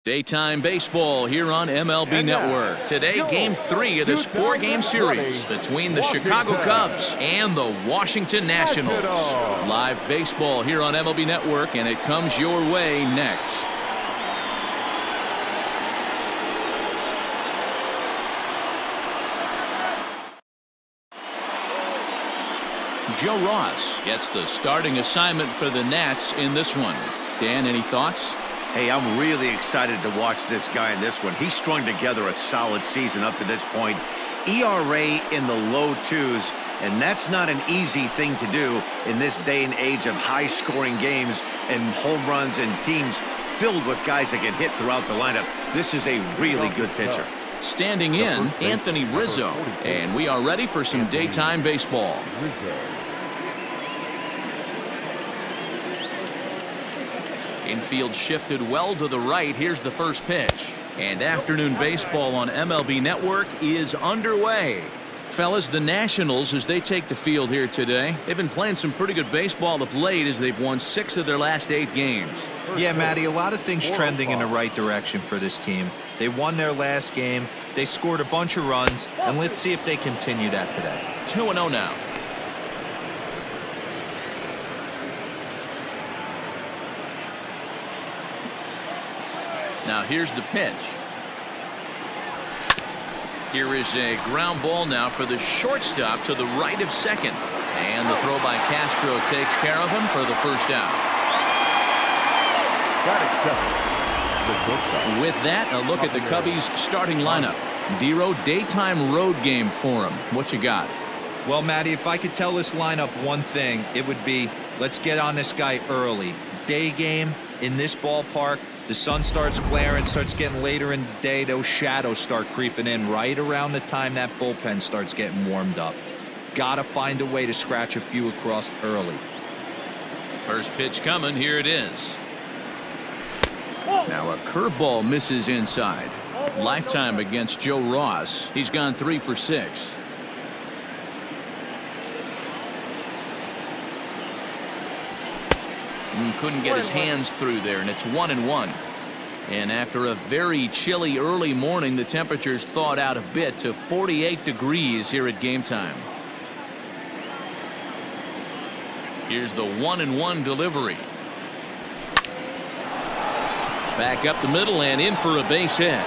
Daytime baseball here on MLB Network. Today, Game 3 of this 4-game series between the Chicago Cubs and the Washington Nationals. Live baseball here on MLB Network, and it comes your way next. Joe Ross gets the starting assignment for the Nats in this one. Dan, any thoughts? Hey, I'm really excited to watch this guy in this one. He's strung together a solid season up to this point. ERA in the low 2s, and that's not an easy thing to do in this day and age of high-scoring games and home runs and teams filled with guys that get hit throughout the lineup. This is a really good pitcher. Standing in, Anthony Rizzo, and we are ready for some daytime baseball. Infield shifted well to the right. Here's the first pitch. And afternoon baseball on MLB Network is underway. Fellas, the Nationals, as they take the field here today, they've been playing some pretty good baseball of late as they've won 6 of their last 8 games. Yeah, Matty, a lot of things trending in the right direction for this team. They won their last game, they scored a bunch of runs, and let's see if they continue that today. 2-0 now. Now here's the pitch. Here is a ground ball now for the shortstop to the right of second. And the throw by Castro takes care of him for the first out. With that, a look at the Cubbies' starting lineup. Dero, daytime road game for him. What you got? Well, Matty, if I could tell this lineup one thing, it would be let's get on this guy early. Day game in this ballpark. The sun starts glaring, starts getting later in the day. Those shadows start creeping in right around the time that bullpen starts getting warmed up. Gotta find a way to scratch a few across early. First pitch coming. Here it is. Now a curveball misses inside. Lifetime against Joe Ross. He's gone 3 for 6. Couldn't get his hands through there, and it's 1-1. And after a very chilly early morning, the temperatures thawed out a bit to 48 degrees here at game time. Here's the 1-1 delivery. Back up the middle and in for a base hit.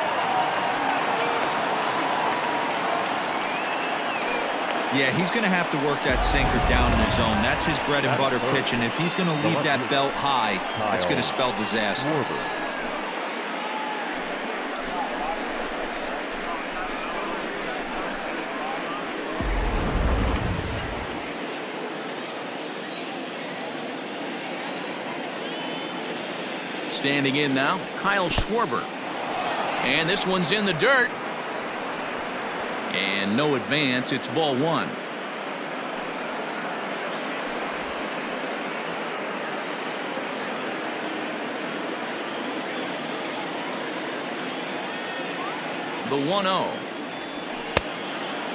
Yeah, he's going to have to work that sinker down in the zone. That's his bread and butter pitch, and if he's going to leave that belt high, it's going to spell disaster. Standing in now, Kyle Schwarber. And this one's in the dirt. And no advance. It's ball 1. The 1-0.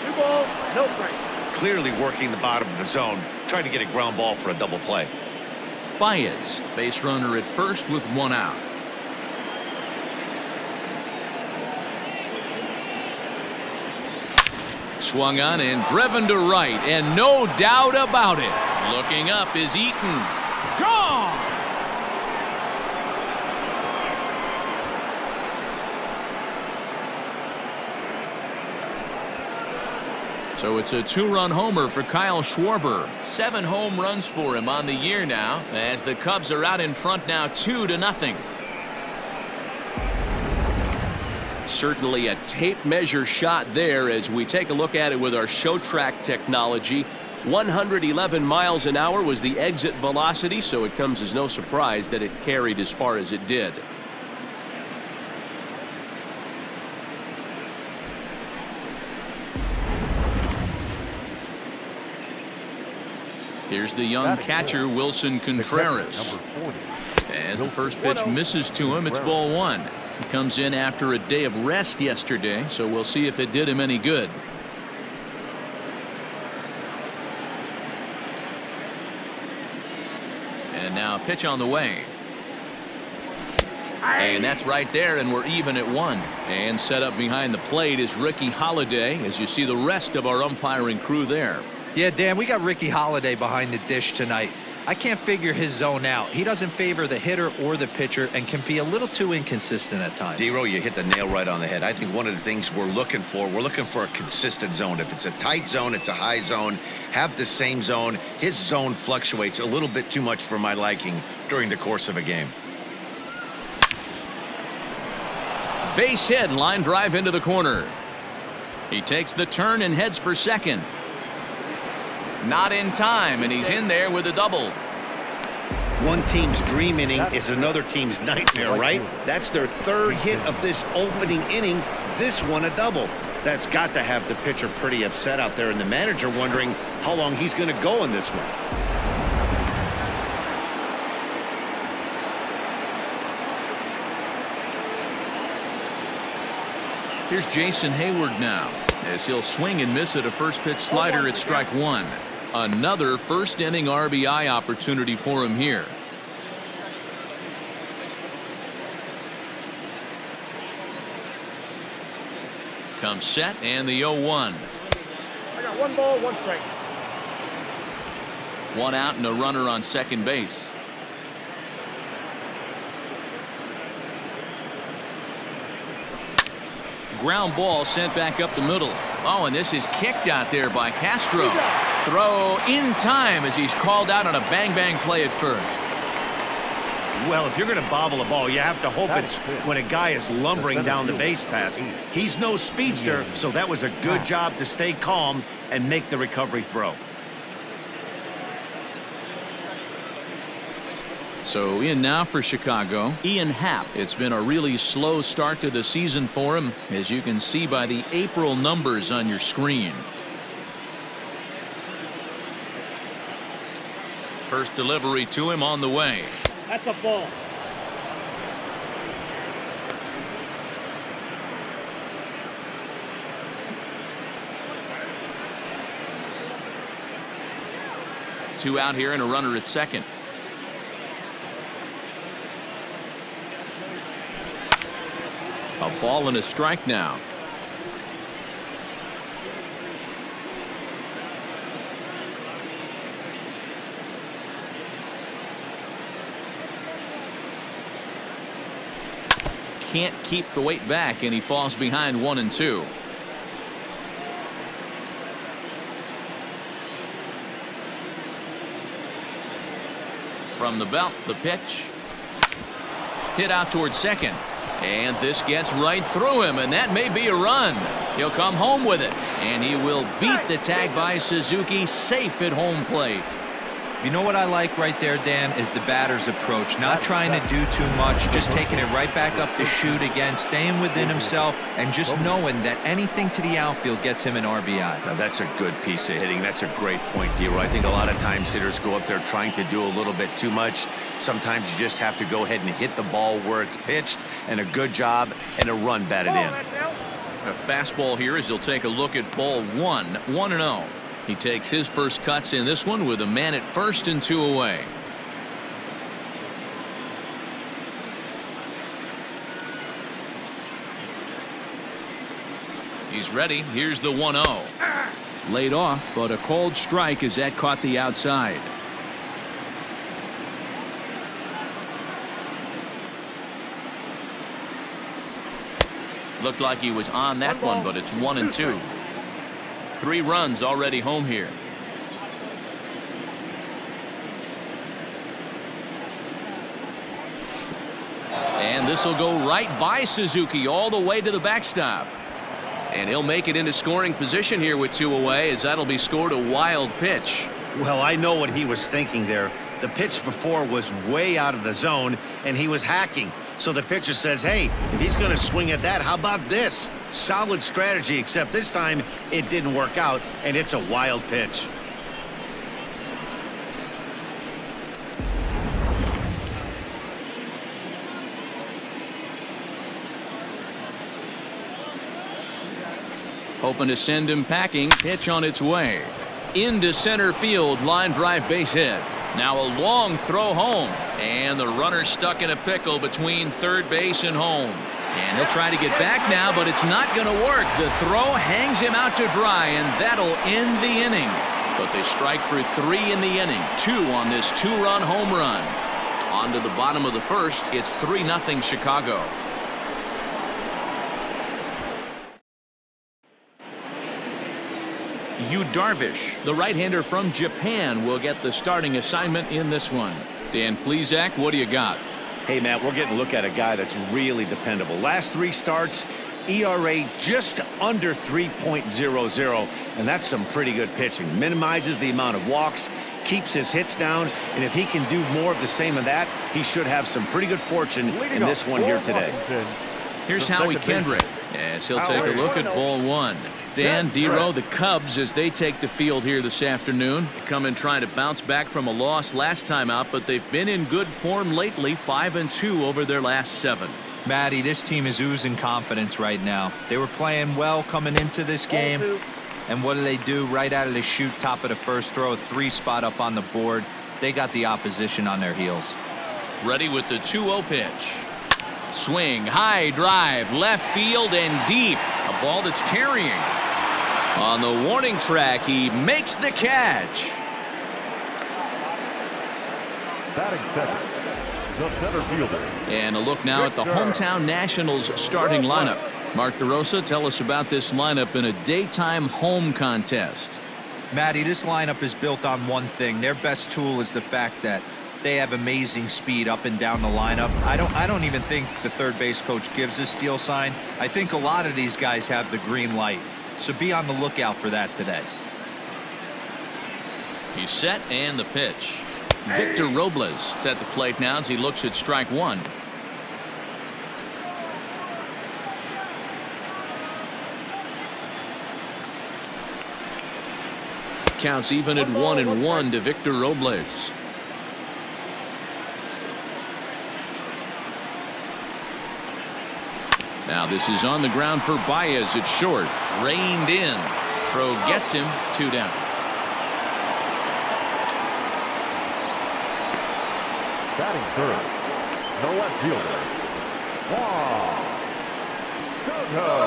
2 balls, no strike. Clearly working the bottom of the zone, trying to get a ground ball for a double play. Baez, base runner at first with 1 out. Swung on and driven to right, and no doubt about it. Looking up is Eaton. Gone! So it's a 2-run homer for Kyle Schwarber. 7 home runs for him on the year now, as the Cubs are out in front now 2-0. Certainly a tape measure shot there as we take a look at it with our show track technology. 111 miles an hour was the exit velocity, so it comes as no surprise that it carried as far as it did. Here's the young catcher, Wilson Contreras. As the first pitch misses to him, it's ball 1. He comes in after a day of rest yesterday, so we'll see if it did him any good. And now pitch on the way. And that's right there, and we're even at 1. And set up behind the plate is Ricky Holiday, as you see the rest of our umpiring crew there. Yeah, Dan, we got Ricky Holiday behind the dish tonight. I can't figure his zone out. He doesn't favor the hitter or the pitcher and can be a little too inconsistent at times. D-Row, you hit the nail right on the head. I think one of the things we're looking for a consistent zone. If it's a tight zone, it's a high zone. Have the same zone. His zone fluctuates a little bit too much for my liking during the course of a game. Base hit, line drive into the corner. He takes the turn and heads for second. Not in time, and he's in there with a double. One team's dream inning is another team's nightmare, right? That's their third hit of this opening inning. This one a double. That's got to have the pitcher pretty upset out there, and the manager wondering how long he's going to go in this one. Here's Jason Hayward now, as he'll swing and miss at a first pitch slider at strike 1. Another first inning RBI opportunity for him here. Comes set, and the 0-1. I got 1 ball, 1 strike. 1 out and a runner on second base. Ground ball sent back up the middle. Oh, and this is kicked out there by Castro. Throw in time as he's called out on a bang-bang play at first. Well, if you're going to bobble a ball, you have to hope it's when a guy is lumbering down the base pass. He's no speedster, so that was a good job to stay calm and make the recovery throw. So in now for Chicago, Ian Happ. It's been a really slow start to the season for him, as you can see by the April numbers on your screen. First delivery to him on the way. That's a ball. Two out here and a runner at second. A ball and a strike now. Can't keep the weight back, and he falls behind 1-2. From the belt, the pitch. Hit out towards second. And this gets right through him, and that may be a run. He'll come home with it, and he will beat the tag by Suzuki, safe at home plate. You know what I like right there, Dan, is the batter's approach. Not trying to do too much, just taking it right back up the chute again, staying within himself, and just knowing that anything to the outfield gets him an RBI. Now, that's a good piece of hitting. That's a great point, D-Roy. I think a lot of times hitters go up there trying to do a little bit too much. Sometimes you just have to go ahead and hit the ball where it's pitched, and a good job and a run batted in. A fastball here as he'll take a look at ball 1, 1-0. He takes his first cuts in this one with a man at first and 2 away. He's ready. Here's the 1-0. Laid off, but a cold strike as that caught the outside. Looked like he was on that one, but it's 1-2. 3 runs already home here. And this will go right by Suzuki all the way to the backstop. And he'll make it into scoring position here with 2 away, as that'll be scored a wild pitch. Well, I know what he was thinking there. The pitch before was way out of the zone, and he was hacking. So the pitcher says, hey, if he's going to swing at that, how about this? Solid strategy, except this time it didn't work out, and it's a wild pitch. Hoping to send him packing. Pitch on its way. Into center field. Line drive base hit. Now a long throw home, and the runner stuck in a pickle between third base and home. And he'll try to get back now, but it's not going to work. The throw hangs him out to dry, and that'll end the inning. But they strike for 3 in the inning, 2 on this 2-run home run. On to the bottom of the first. It's 3-0 Chicago. Yu Darvish, the right-hander from Japan, will get the starting assignment in this one. Dan Plesac, what do you got? Hey, Matt, we're getting a look at a guy that's really dependable. Last 3 starts, ERA just under 3.00, and that's some pretty good pitching. Minimizes the amount of walks, keeps his hits down, and if he can do more of the same of that, he should have some pretty good fortune in this one here today. Here's Howie Kendrick, as he'll take a look at ball 1. Dan, D-Row, the Cubs, as they take the field here this afternoon. They come in trying to bounce back from a loss last time out, but they've been in good form lately, 5-2 over their last 7. Matty, this team is oozing confidence right now. They were playing well coming into this game, and what do? Right out of the chute, top of the first, throw a 3 spot up on the board. They got the opposition on their heels. Ready with the 2-0 pitch. Swing, high drive, left field and deep. A ball that's carrying. On the warning track, he makes the catch. Batting second, the center fielder. And a look now at the hometown Nationals starting lineup. Mark DeRosa, tell us about this lineup in a daytime home contest. Matty, this lineup is built on one thing. Their best tool is the fact that they have amazing speed up and down the lineup. I don't even think the third base coach gives a steal sign. I think a lot of these guys have the green light. So be on the lookout for that today. He's set, and the pitch. Victor Robles is at the plate now as he looks at strike 1. Counts even at 1-1 to Victor Robles. Now this is on the ground for Baez. It's short. Reined in. Throw gets him. 2 down. Batting third, the left fielder, Juan Soto.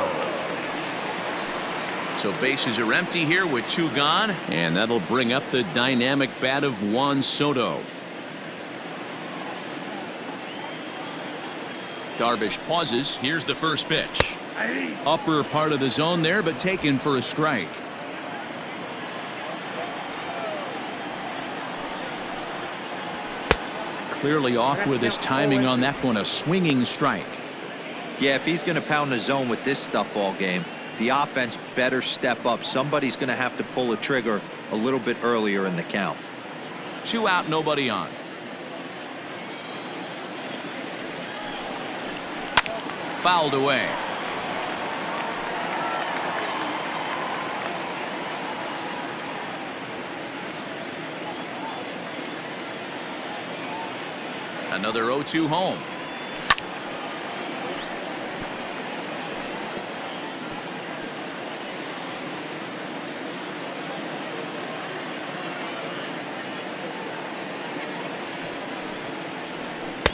So bases are empty here with 2 gone, and that'll bring up the dynamic bat of Juan Soto. Darvish pauses. Here's the first pitch. Upper part of the zone there, but taken for a strike. Clearly off with his timing on that one. A swinging strike. Yeah, if he's going to pound the zone with this stuff all game, the offense better step up. Somebody's going to have to pull a trigger a little bit earlier in the count. 2 out, nobody on. Fouled away. Another 0-2 home.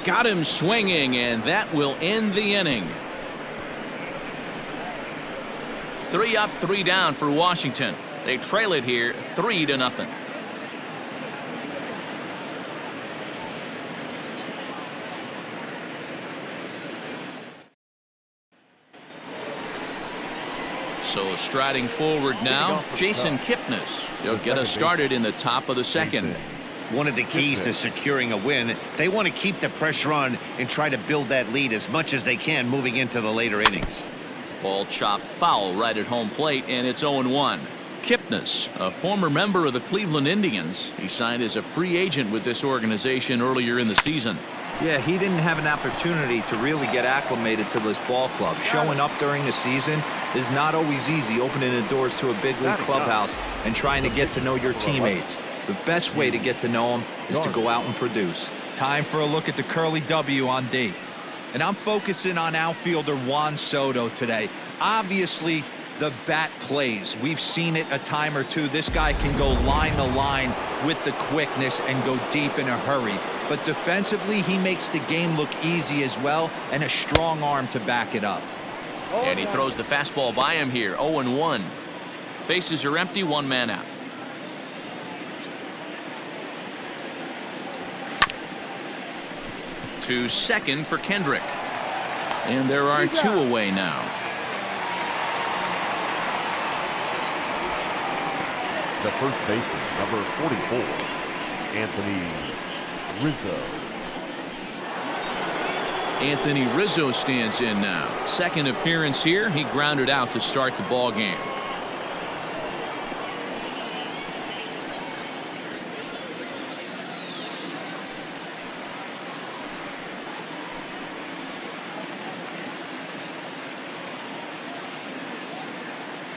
Got him swinging, and that will end the inning. 3 up, 3 down for Washington. They trail it here 3-0. So striding forward now, Jason Kipnis. He'll get us started in the top of the second. One of the keys to securing a win, they want to keep the pressure on and try to build that lead as much as they can moving into the later innings. Ball chopped foul right at home plate, and it's 0-1. Kipnis, a former member of the Cleveland Indians. He signed as a free agent with this organization earlier in the season. Yeah, he didn't have an opportunity to really get acclimated to this ball club. Showing up during the season is not always easy, opening the doors to a big league clubhouse and trying to get to know your teammates. The best way to get to know them is to go out and produce. Time for a look at the curly W on D. And I'm focusing on outfielder Juan Soto today. Obviously, The bat plays. We've seen it a time or two. This guy can go line to line with the quickness and go deep in a hurry. But defensively, he makes the game look easy as well, and a strong arm to back it up. And he throws the fastball by him here. 0-1. Bases are empty, one man out. To second for Kendrick. And there are two away now. The first baseman, number 44, Anthony Rizzo. Anthony Rizzo stands in now. Second appearance here. He grounded out to start the ball game.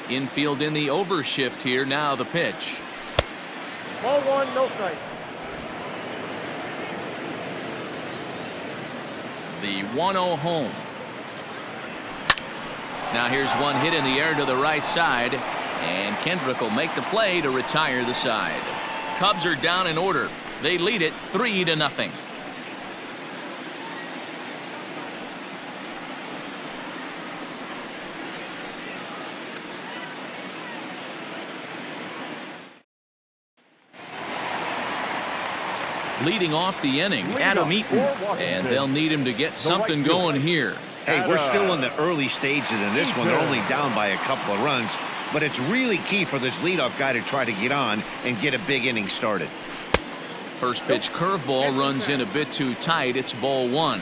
Infield in the overshift here. Now the pitch. Ball one, no strike. The 1-0 home. Now here's one hit in the air to the right side, and Kendrick will make the play to retire the side. Cubs are down in order. They lead it 3-0. Leading off the inning, Adam Eaton, and they'll need him to get something going here. Hey, we're still in the early stages in this one. They're only down by a couple of runs, but it's really key for this leadoff guy to try to get on and get a big inning started. First pitch curveball runs in a bit too tight. It's ball one.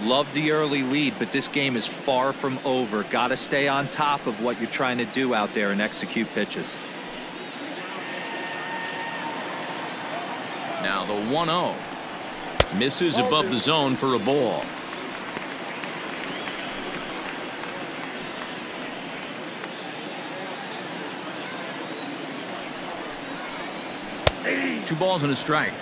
Love the early lead, but this game is far from over. Got to stay on top of what you're trying to do out there and execute pitches. Now the 1-0. Misses above the zone for a ball. Two balls and a strike.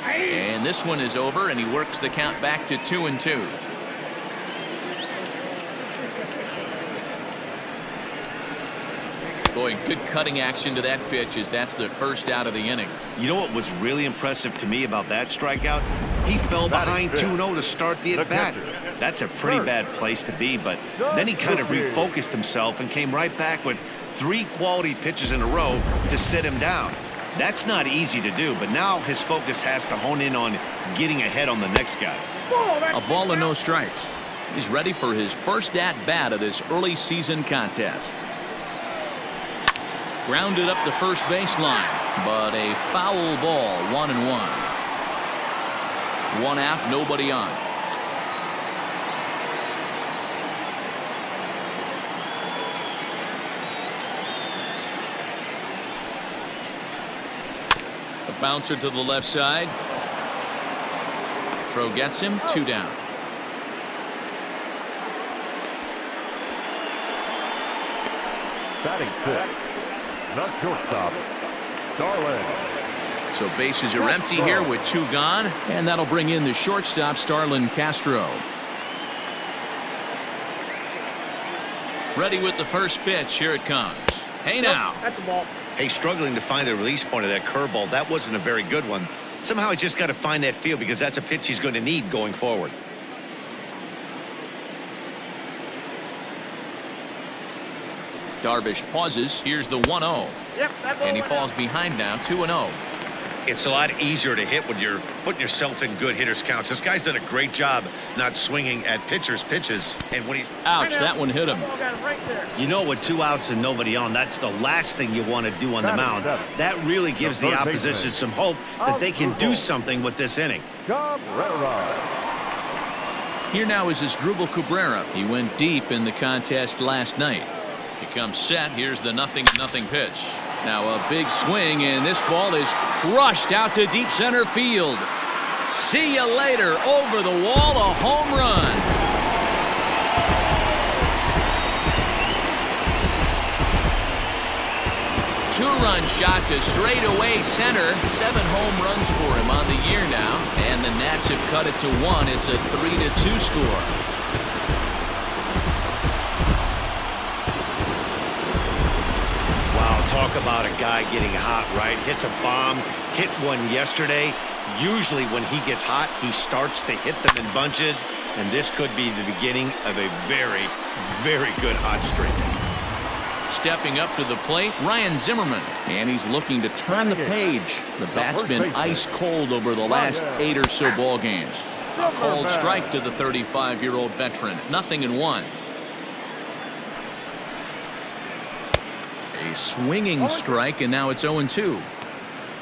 And this one is over, and he works the count back to 2-2. Boy, good cutting action to that pitch as that's the first out of the inning. You know what was really impressive to me about that strikeout? He fell behind 2-0 to start the at-bat. That's a pretty bad place to be, but then he kind of refocused himself and came right back with 3 quality pitches in a row to sit him down. That's not easy to do, but now his focus has to hone in on getting ahead on the next guy. A ball and no strikes. He's ready for his first at-bat of this early season contest. Grounded up the first baseline, but a foul ball, 1-1. One out, nobody on. A bouncer to the left side. Throw gets him, 2 down. Batting 6. Not shortstop, Starlin. So bases are empty here with 2 gone, and that'll bring in the shortstop, Starlin Castro. Ready with the first pitch. Here it comes. Hey now. At the ball. Hey, struggling to find the release point of that curveball. That wasn't a very good one. Somehow he's just got to find that feel because that's a pitch he's going to need going forward. Darvish pauses. Here's the 1-0. Yep, And he falls behind now, 2-0. It's a lot easier to hit when you're putting yourself in good hitters counts. This guy's done a great job not swinging at pitchers' pitches. And when he's Ouch, that one hit him. You know, with 2 outs and nobody on, that's the last thing you want to do on the mound. That really gives the opposition some hope that they can do something with this inning. Here now is Asdrubal Cabrera. He went deep in the contest last night. He comes set. Here's the 0-0 pitch. Now a big swing, and this ball is crushed out to deep center field. See you later. Over the wall, a home run. Two-run 3-run shot to straightaway center. 7 home runs for him on the year now. And the Nats have cut it to 1. It's a 3-2 score. Wow, talk about a guy getting hot, right? Hits a bomb, hit one yesterday. Usually when he gets hot, he starts to hit them in bunches, and this could be the beginning of a very, very good hot streak. Stepping up to the plate, Ryan Zimmerman, and he's looking to turn the page. The bat's been ice cold over the last 8 or so ball games. A cold strike to the 35-year-old veteran. 0-1. A swinging strike, and now it's 0-2.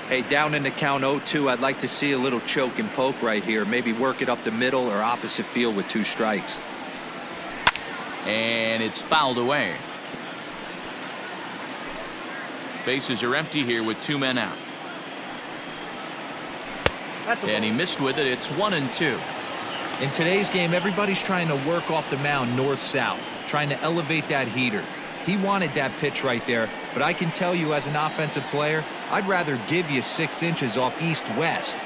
Hey, down in the count 0-2, I'd like to see a little choke and poke right here. Maybe work it up the middle or opposite field with 2 strikes. And it's fouled away. Bases are empty here with 2 men out. And he missed with it. It's 1-2. In today's game, everybody's trying to work off the mound north-south, trying to elevate that heater. He wanted that pitch right there, but I can tell you as an offensive player, I'd rather give you 6 inches off east-west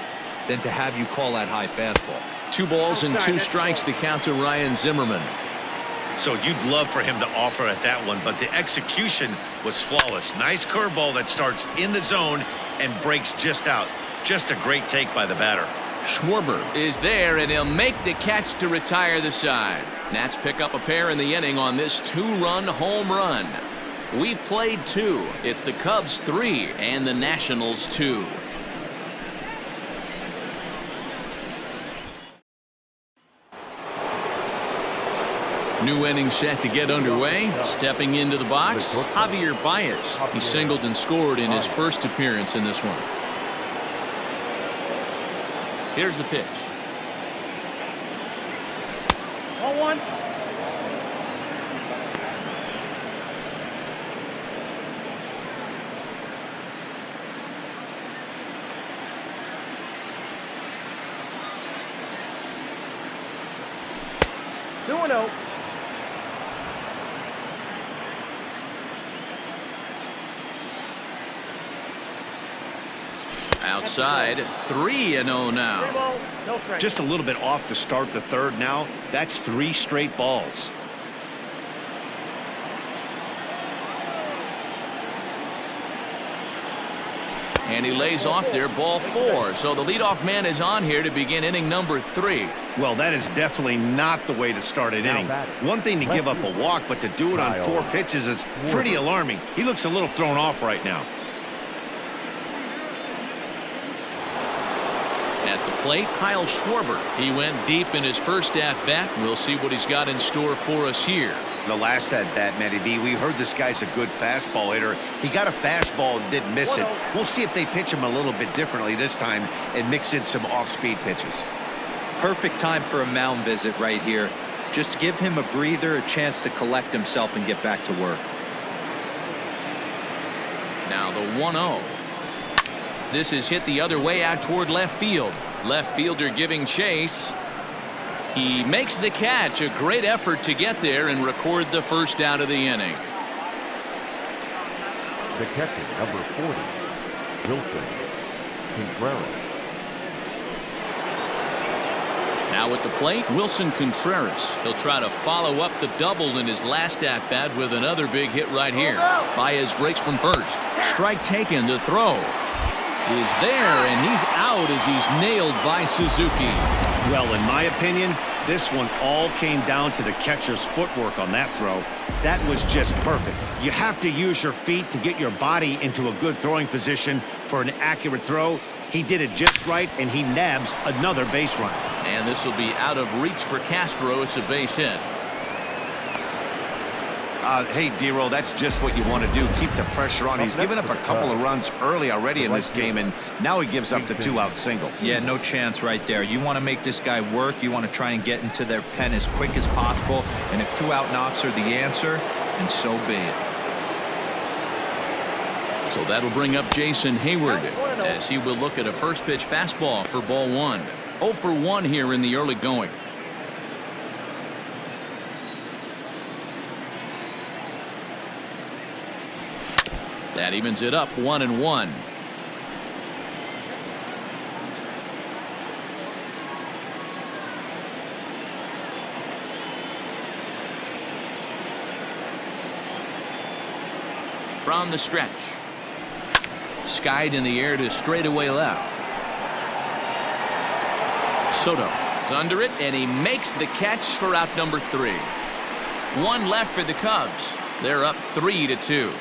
than to have you call that high fastball. 2 balls and 2 strikes to count to Ryan Zimmerman. So you'd love for him to offer at that one, but the execution was flawless. Nice curveball that starts in the zone and breaks just out. Just a great take by the batter. Schwarber is there, and he'll make the catch to retire the side. Nats pick up a pair in the inning on this 2-run home run. We've played 2. It's the Cubs 3 and the Nationals 2. New inning set to get underway. Stepping into the box, Javier Baez. He singled and scored in his first appearance in this one. Here's the pitch. 1-1. Two and 0. Outside, 3-0 now. 3 balls, no strikes. Just a little bit off to start the third now. That's 3 straight balls. And he lays off there, ball 4. So the leadoff man is on here to begin inning number 3. Well, that is definitely not the way to start an inning. One thing to give up a walk, but to do it on 4 pitches is pretty alarming. He looks a little thrown off right now. At the plate, Kyle Schwarber. He went deep in his first at-bat. We'll see what he's got in store for us here. The last at-bat, Matty B, we heard this guy's a good fastball hitter. He got a fastball and didn't miss it. We'll see if they pitch him a little bit differently this time and mix in some off-speed pitches. Perfect time for a mound visit right here. Just give him a breather, a chance to collect himself and get back to work. Now the 1-0. This is hit the other way out toward left field. Left fielder giving chase. He makes the catch. A great effort to get there and record the first out of the inning. The catcher, number 40, Wilson Contreras. Now at the plate, Wilson Contreras. He'll try to follow up the double in his last at-bat with another big hit right here. Baez breaks from first. Strike taken. The throw is there, and he's out as he's nailed by Suzuki. Well, in my opinion, this one all came down to the catcher's footwork on that throw. That was just perfect. You have to use your feet to get your body into a good throwing position for an accurate throw. He did it just right, and he nabs another base run. And this will be out of reach for Castro. It's a base hit. Hey, D-Roll, that's just what you want to do. Keep the pressure on. He's given up a couple of runs early already in this game, and now he gives up the 2-out single. Yeah, no chance right there. You want to make this guy work. You want to try and get into their pen as quick as possible, and if 2-out knocks are the answer, and so be it. So that'll bring up Jason Hayward as he will look at a first pitch fastball for ball 1. 0 for 1 here in the early going. That evens it up 1-1. From the stretch. Skied in the air to straightaway left. Soto is under it, and he makes the catch for out number 3. One left for the Cubs. They're up 3-2.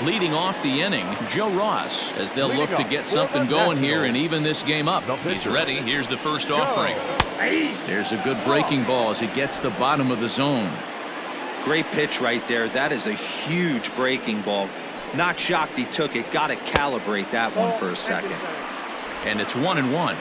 Leading off the inning, Joe Ross, as they'll look to get something going here and even this game up. He's ready. Here's the first offering. There's a good breaking ball as he gets the bottom of the zone. Great pitch right there. That is a huge breaking ball. Not shocked he took it. Got to calibrate that one for a second. And it's 1-1.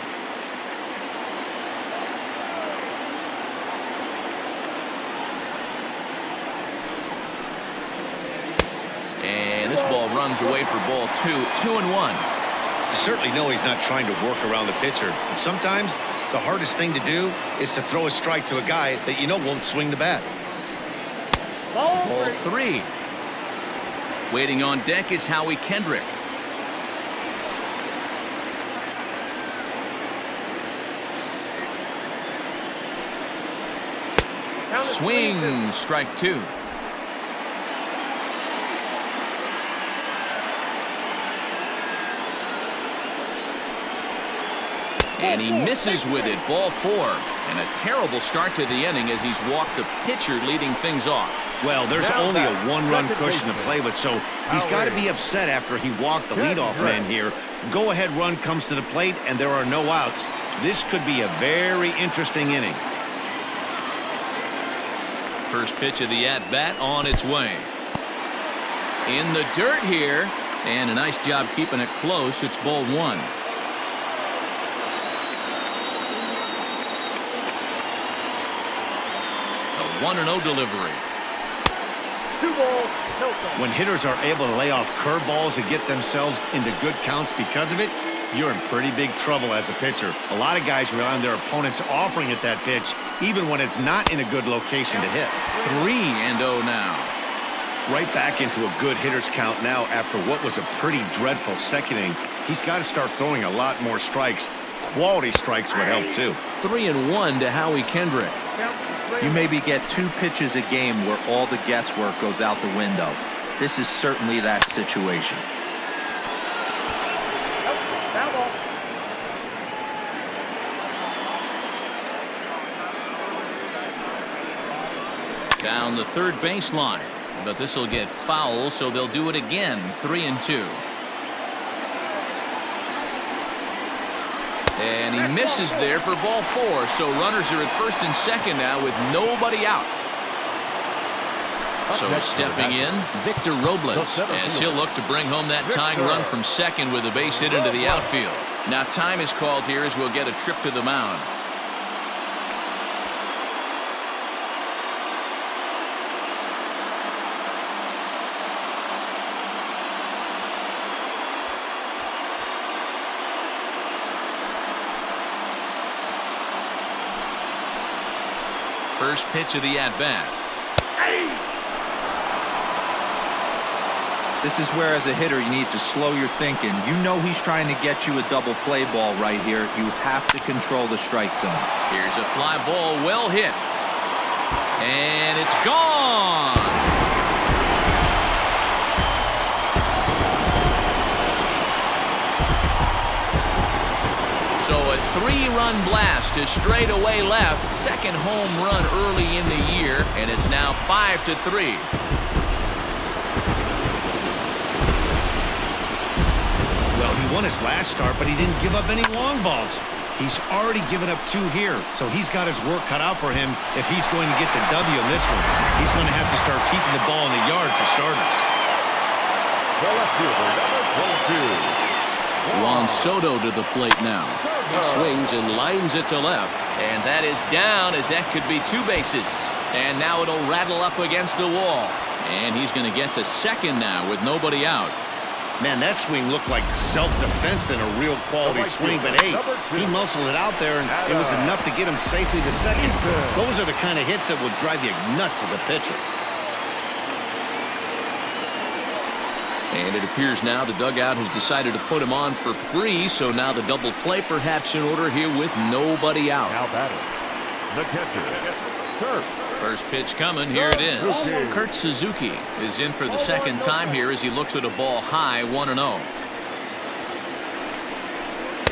And this ball runs away for ball 2. 2-1. You certainly know he's not trying to work around the pitcher. And sometimes the hardest thing to do is to throw a strike to a guy that you know won't swing the bat. Ball 3. Waiting on deck is Howie Kendrick. Swing, strike 2. And he misses with it, ball 4. And a terrible start to the inning as he's walked the pitcher leading things off. Well, there's only a one-run cushion to play with, so he's got to be upset after he walked the leadoff man here. Go-ahead run comes to the plate, and there are no outs. This could be a very interesting inning. First pitch of the at-bat on its way. In the dirt here, and a nice job keeping it close. It's ball 1. A 1-0 delivery. 2 balls, no strikes. When hitters are able to lay off curveballs and get themselves into good counts because of it, you're in pretty big trouble as a pitcher. A lot of guys rely on their opponents offering at that pitch, even when it's not in a good location to hit. 3-0 now. Right back into a good hitter's count now after what was a pretty dreadful second inning. He's got to start throwing a lot more strikes. Quality strikes would help too. 3-1 to Howie Kendrick. You maybe get 2 pitches a game where all the guesswork goes out the window. This is certainly that situation. Foul ball. Down the third baseline, but this will get foul, so they'll do it again. 3-2. And he misses there for ball 4, so runners are at first and second now with nobody out. So stepping in, Victor Robles, as he'll look to bring home that tying run from second with a base hit into the outfield. Now time is called here as we'll get a trip to the mound. First pitch of the at-bat. This is where, as a hitter, you need to slow your thinking. You know he's trying to get you a double play ball right here. You have to control the strike zone. Here's a fly ball, well hit. And it's gone. So a 3-run blast to straightaway left. Second home run early in the year, and it's now 5-3. Well, he won his last start, but he didn't give up any long balls. He's already given up 2 here, so he's got his work cut out for him if he's going to get the W in this one. He's going to have to start keeping the ball in the yard for starters. The left fielder, number 22. Juan Soto to the plate now. He swings and lines it to left. And that is down, as that could be 2 bases. And now it'll rattle up against the wall. And he's going to get to second now with nobody out. Man, that swing looked like self-defense than a real quality swing. But, hey, he muscled it out there, and it was enough to get him safely to second. Those are the kind of hits that will drive you nuts as a pitcher. And it appears now the dugout has decided to put him on for free, so now the double play perhaps in order here with nobody out. Now batting, the catcher, Kurt. First pitch coming, here it is. Kurt Suzuki is in for the second time here as he looks at a ball high, 1-0.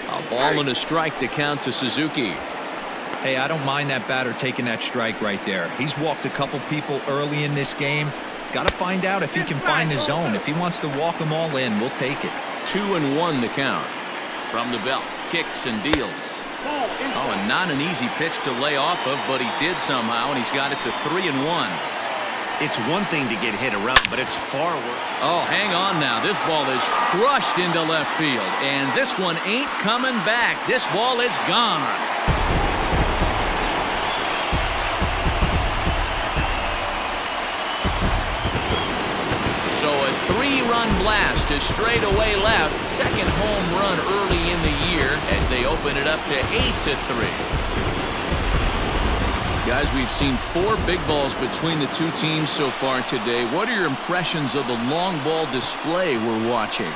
A ball and a strike to count to Suzuki. Hey, I don't mind that batter taking that strike right there. He's walked a couple people early in this game. Got to find out if he can find the zone. If he wants to walk them all in, we'll take it. 2-1 the count. From the belt, kicks and deals. Oh, and not an easy pitch to lay off of, but he did somehow, and he's got it to 3-1. It's one thing to get hit around, but it's far worse. Oh, hang on now. This ball is crushed into left field, and this one ain't coming back. This ball is gone. So a 3-run blast to straightaway left. Second home run early in the year as they open it up to 8-3. Guys, we've seen 4 big balls between the two teams so far today. What are your impressions of the long ball display we're watching?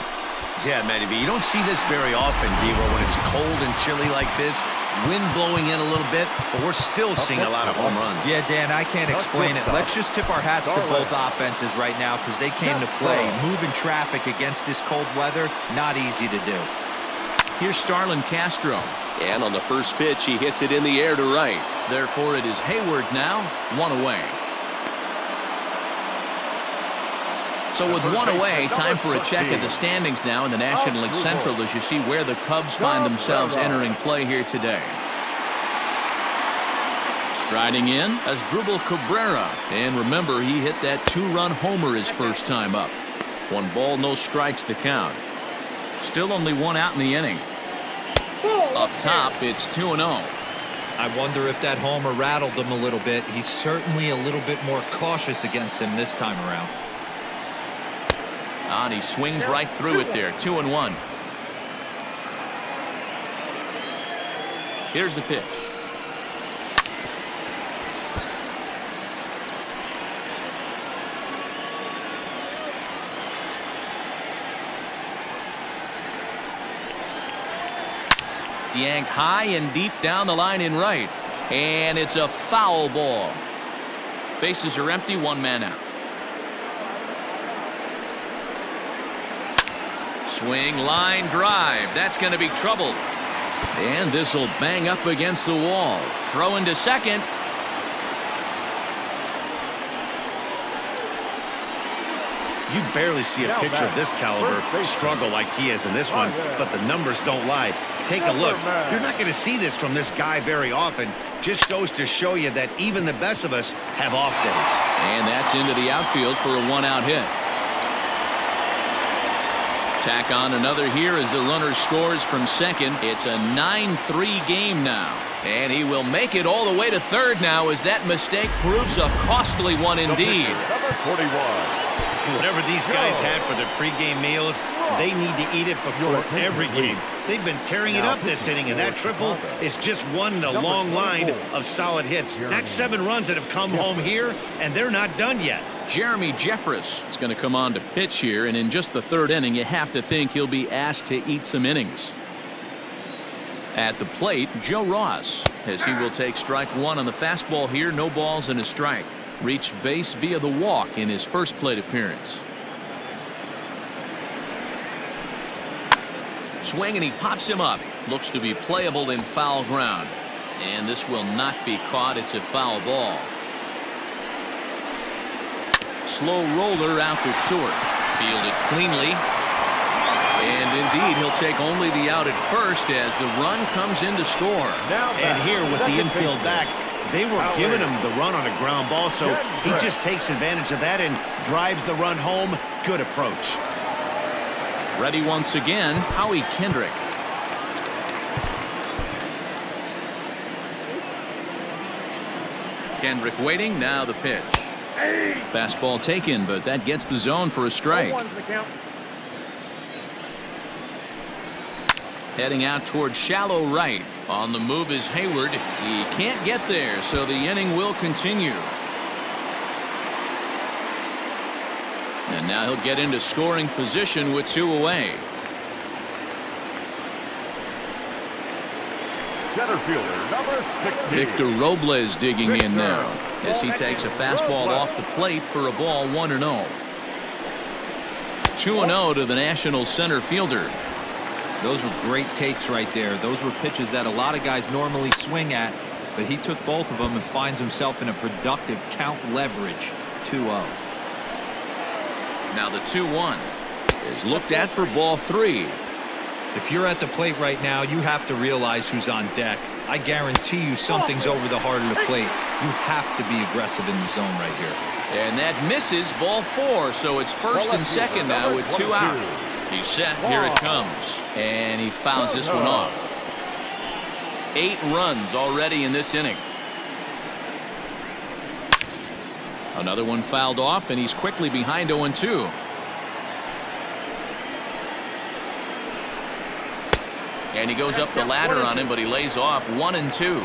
Yeah, Matty B, you don't see this very often, D-Roll, when it's cold and chilly like this. Wind blowing in a little bit, but we're still seeing a lot of home runs. Yeah, Dan, I can't explain it. Let's just tip our hats to both offenses right now because they came to play. Moving traffic against this cold weather, not easy to do. Here's Starlin Castro. And on the first pitch, he hits it in the air to right. Therefore, it is Hayward now, 1 away. So with 1 away, time for a check at the standings now in the National League Central as you see where the Cubs find themselves entering play here today. Striding in as Asdrubal Cabrera. And remember, he hit that 2-run homer his first time up. 1 ball, no strikes the count. Still only 1 out in the inning. Up top, it's 2-0. I wonder if that homer rattled him a little bit. He's certainly a little bit more cautious against him this time around. And he swings right through it there. 2-1. Here's the pitch. Yanked high and deep down the line in right. And it's a foul ball. Bases are empty, 1 man out. Swing, line, drive. That's going to be trouble. And this will bang up against the wall. Throw into second. You barely see a pitcher of this caliber struggle like he is in this one, but the numbers don't lie. Take a look. You're not going to see this from this guy very often. Just goes to show you that even the best of us have off days. And that's into the outfield for a 1-out hit. Tack on another here as the runner scores from second. It's a 9-3 game now. And he will make it all the way to third now as that mistake proves a costly one indeed. Number 41. Whatever these guys had for their pregame meals, they need to eat it before every game. They've been tearing it up this inning, and that triple is just one in a long line of solid hits. That's 7 runs that have come home here, and they're not done yet. Jeremy Jeffress is going to come on to pitch here, and in just the 3rd inning, you have to think he'll be asked to eat some innings. At the plate, Joe Ross, as he will take strike 1 on the fastball here, no balls and a strike. Reached base via the walk in his first plate appearance. Swing, and he pops him up. Looks to be playable in foul ground. And this will not be caught. It's a foul ball. Slow roller out to short. Fielded cleanly. And indeed, he'll take only the out at first as the run comes in to score. And here with the infield back, they were giving him the run on a ground ball, so he just takes advantage of that and drives the run home. Good approach. Ready once again, Howie Kendrick. Kendrick waiting, now the pitch. Fastball taken, but that gets the zone for a strike. Heading out toward shallow right. On the move is Hayward. He can't get there, so the inning will continue. And now he'll get into scoring position with 2 away. Center fielder, number 16. Victor Robles digging in now as he takes a fastball off the plate for a ball 1-0. 2-0 to the Nationals center fielder. Those were great takes right there. Those were pitches that a lot of guys normally swing at, but he took both of them and finds himself in a productive count leverage. 2-0. Now the 2-1 is looked at for ball 3. If you're at the plate right now, you have to realize who's on deck. I guarantee you something's over the heart of the plate. You have to be aggressive in the zone right here. And that misses ball 4, so it's first and second now with 2 out. He's set. Here it comes. And he fouls this one off. 8 runs already in this inning. Another one fouled off, and he's quickly behind 0-2. And he goes up the ladder on him, but he lays off 1-2.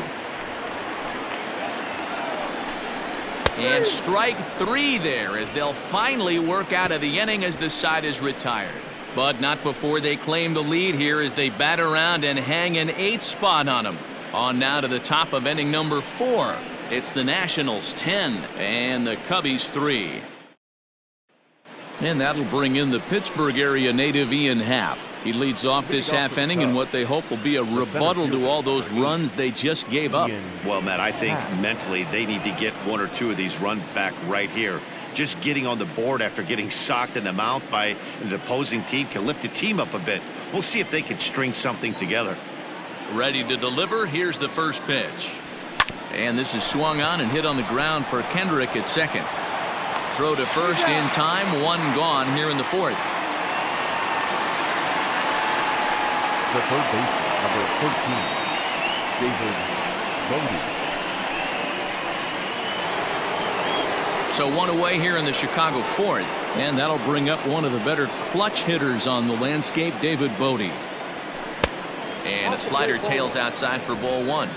And strike 3 there as they'll finally work out of the inning as the side is retired. But not before they claim the lead here as they bat around and hang an 8th spot on them. On now to the top of inning number 4. It's the Nationals 10 and the Cubbies 3. And that'll bring in the Pittsburgh area native Ian Happ. He leads off this half inning in what they hope will be a rebuttal to all those runs they just gave up. Well, Matt, I think mentally they need to get 1 or 2 of these runs back right here. Just getting on the board after getting socked in the mouth by the opposing team can lift the team up a bit. We'll see if they can string something together. Ready to deliver. Here's the first pitch. And this is swung on and hit on the ground for Kendrick at second. Throw to first in time. 1 gone here in the 4th. The third baseman, number 13, David Bodie. So 1 away here in the Chicago 4th. And that'll bring up one of the better clutch hitters on the landscape, David Bodie. And a slider tails outside for ball 1.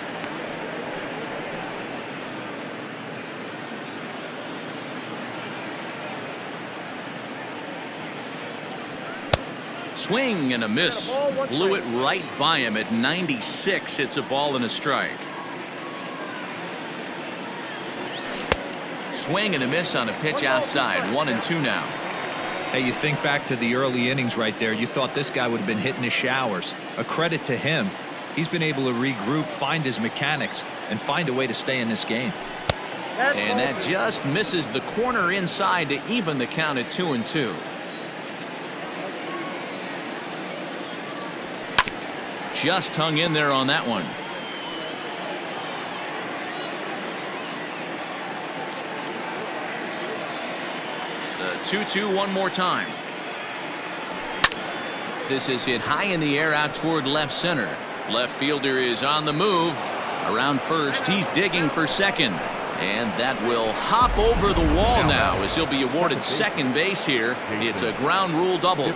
Swing and a miss. Blew it right by him at 96. It's a ball and a strike. Swing and a miss on a pitch outside. 1-2 now. Hey, you think back to the early innings right there. You thought this guy would have been hitting his showers. A credit to him. He's been able to regroup, find his mechanics, and find a way to stay in this game. And that just misses the corner inside to even the count at 2-2. Just hung in there on that one. The 2-2 one more time. This is hit high in the air out toward left center. Left fielder is on the move. Around first, he's digging for second. And that will hop over the wall now as he'll be awarded second base here. It's a ground rule double.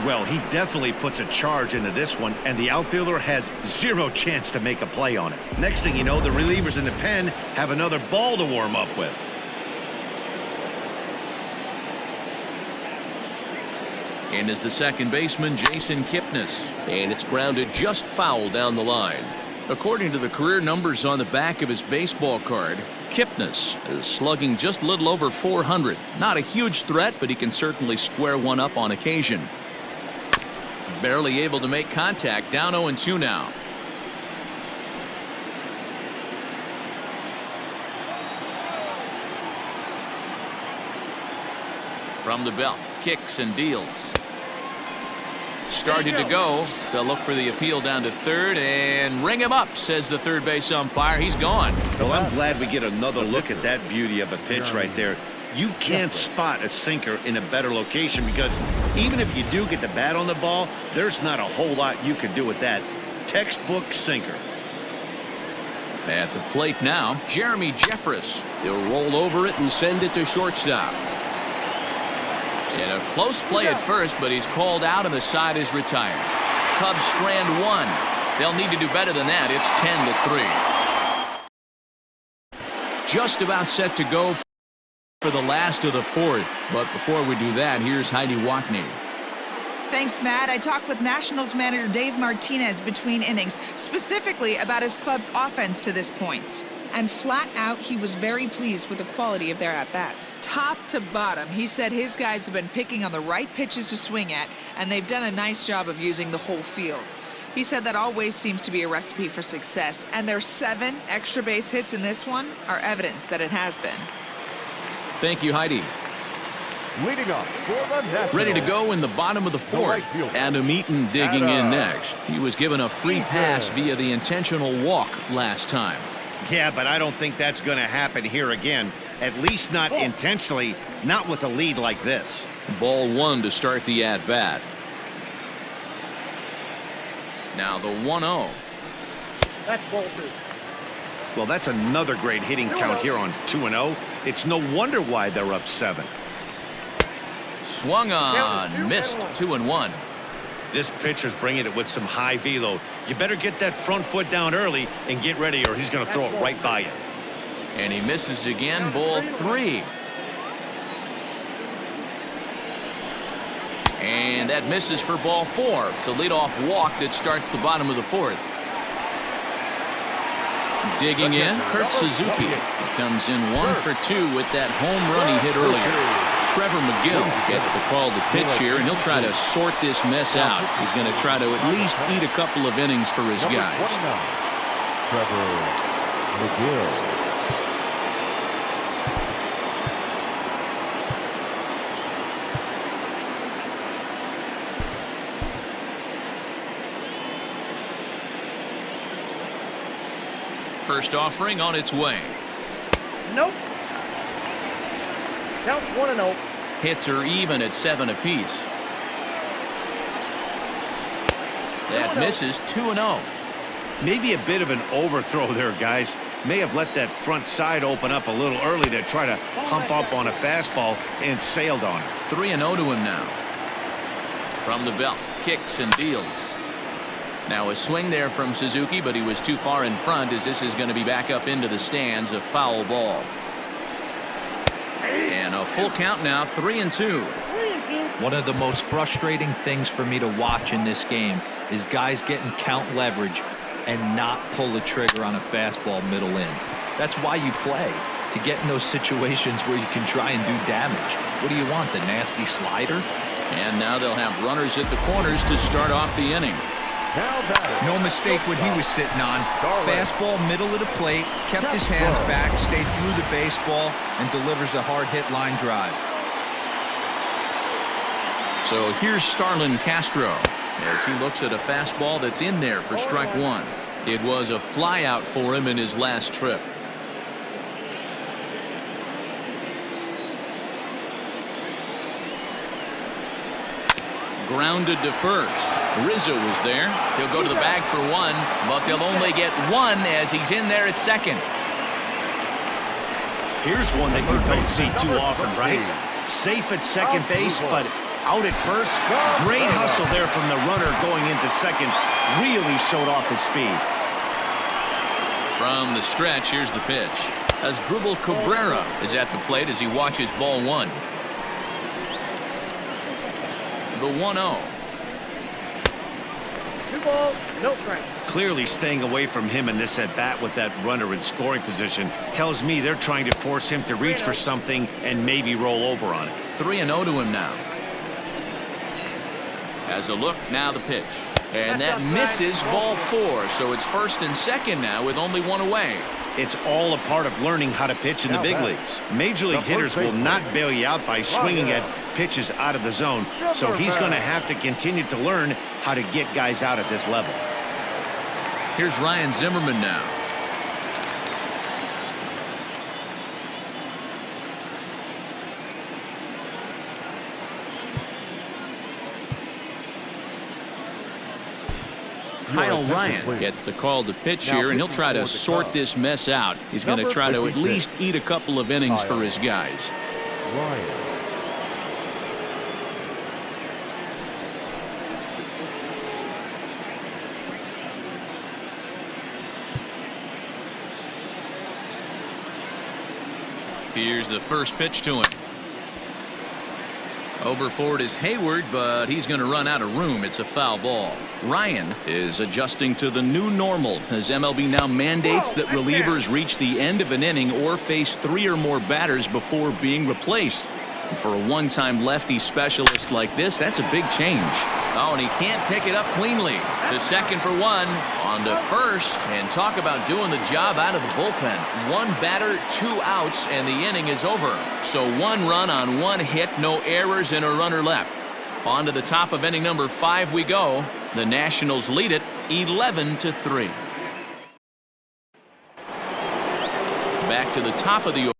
Well, he definitely puts a charge into this one, and the outfielder has 0 chance to make a play on it. Next thing you know, the relievers in the pen have another ball to warm up with. And is the second baseman, Jason Kipnis. And it's grounded just foul down the line. According to the career numbers on the back of his baseball card, Kipnis is slugging just a little over 400. Not a huge threat, but he can certainly square one up on occasion. Barely able to make contact. Down 0-2 now. From the belt, kicks and deals. Started to go. They'll look for the appeal down to third and ring him up, says the third base umpire. He's gone. Well, I'm glad we get another look at that beauty of a pitch right there. You can't spot a sinker in a better location because even if you do get the bat on the ball, there's not a whole lot you can do with that. Textbook sinker. At the plate now, Jeremy Jeffress. He'll roll over it and send it to shortstop. And a close play at first, but he's called out and the side is retired. Cubs strand one. They'll need to do better than that. It's 10-3. Just about set to go for the last of the fourth. But before we do that, here's Heidi Watney. Thanks, Matt. I talked with Nationals manager Dave Martinez between innings, specifically about his club's offense to this point. And flat out, he was very pleased with the quality of their at-bats. Top to bottom, he said his guys have been picking on the right pitches to swing at, and they've done a nice job of using the whole field. He said that always seems to be a recipe for success, and their 7 extra base hits in this one are evidence that it has been. Thank you, Heidi. Leading up for the Nationals. Ready to go in the bottom of the fourth. Adam Eaton digging in next. He was given a free pass via the intentional walk last time. Yeah, but I don't think that's going to happen here again. At least not intentionally, not with a lead like this. Ball 1 to start the at-bat. Now the 1-0. That's ball 2. Well, that's another great hitting count here on 2-0. It's no wonder why they're up 7. Swung on, missed, 2-1. This pitcher's bringing it with some high velo. You better get that front foot down early and get ready, or he's going to throw it right by you. And he misses again, ball 3. And that misses for ball 4. It's a leadoff walk that starts the bottom of the fourth. Digging in, Kurt Suzuki. He comes in 1 for 2 with that home run he hit earlier. Trevor McGill gets the call to pitch here, and he'll try to sort this mess out. He's going to try to at least eat a couple of innings for his guys. Trevor McGill. First offering on its way. Nope. Count 1-0. Hits are even at 7 apiece. That misses, 2-0. Maybe a bit of an overthrow there, guys. May have let that front side open up a little early to try to pump up on a fastball and sailed on it. 3-0 to him now. From the belt, kicks and deals. Now a swing there from Suzuki, but he was too far in front as this is going to be back up into the stands, a foul ball. And a full count now, 3-2. One of the most frustrating things for me to watch in this game is guys getting count leverage and not pull the trigger on a fastball middle in. That's why you play, to get in those situations where you can try and do damage. What do you want, the nasty slider? And now they'll have runners at the corners to start off the inning. No mistake what he was sitting on. Fastball middle of the plate, kept his hands back, stayed through the baseball, and delivers a hard hit line drive. So here's Starlin Castro as he looks at a fastball that's in there for strike 1. It was a flyout for him in his last trip. Grounded to first. Rizzo was there. He'll go to the bag for 1, but they'll only get 1 as he's in there at second. Here's one that you don't see too often, right? Safe at second base, but out at first. Great hustle there from the runner going into second. Really showed off his speed. From the stretch, here's the pitch. As Dribble Cabrera is at the plate as he watches ball 1. The 1-0. 2 balls, no strike. Clearly staying away from him in this at-bat with that runner in scoring position tells me they're trying to force him to reach for something and maybe roll over on it. 3-0 to him now. As a look, now the pitch. And that misses, ball 4. So it's first and second now with only 1 away. It's all a part of learning how to pitch in the big leagues. Major league hitters will not bail you out by swinging at pitches out of the zone. So he's going to have to continue to learn how to get guys out at this level. Here's Ryan Zimmerman now. Kyle Ryan gets the call to pitch here, and he'll try to sort this mess out. He's going to try to at least eat a couple of innings for his guys. Ryan. Here's the first pitch to him. Over for it is Hayward, but he's going to run out of room. It's a foul ball. Ryan is adjusting to the new normal as MLB now mandates that relievers reach the end of an inning or face 3 or more batters before being replaced. And for a one-time lefty specialist like this, that's a big change. Oh, and he can't pick it up cleanly. To second for 1, on to first, and talk about doing the job out of the bullpen. 1 batter, 2 outs, and the inning is over. So 1 run on 1 hit, no errors, and a runner left. On to the top of inning number 5 we go. The Nationals lead it 11-3. Back to the top of the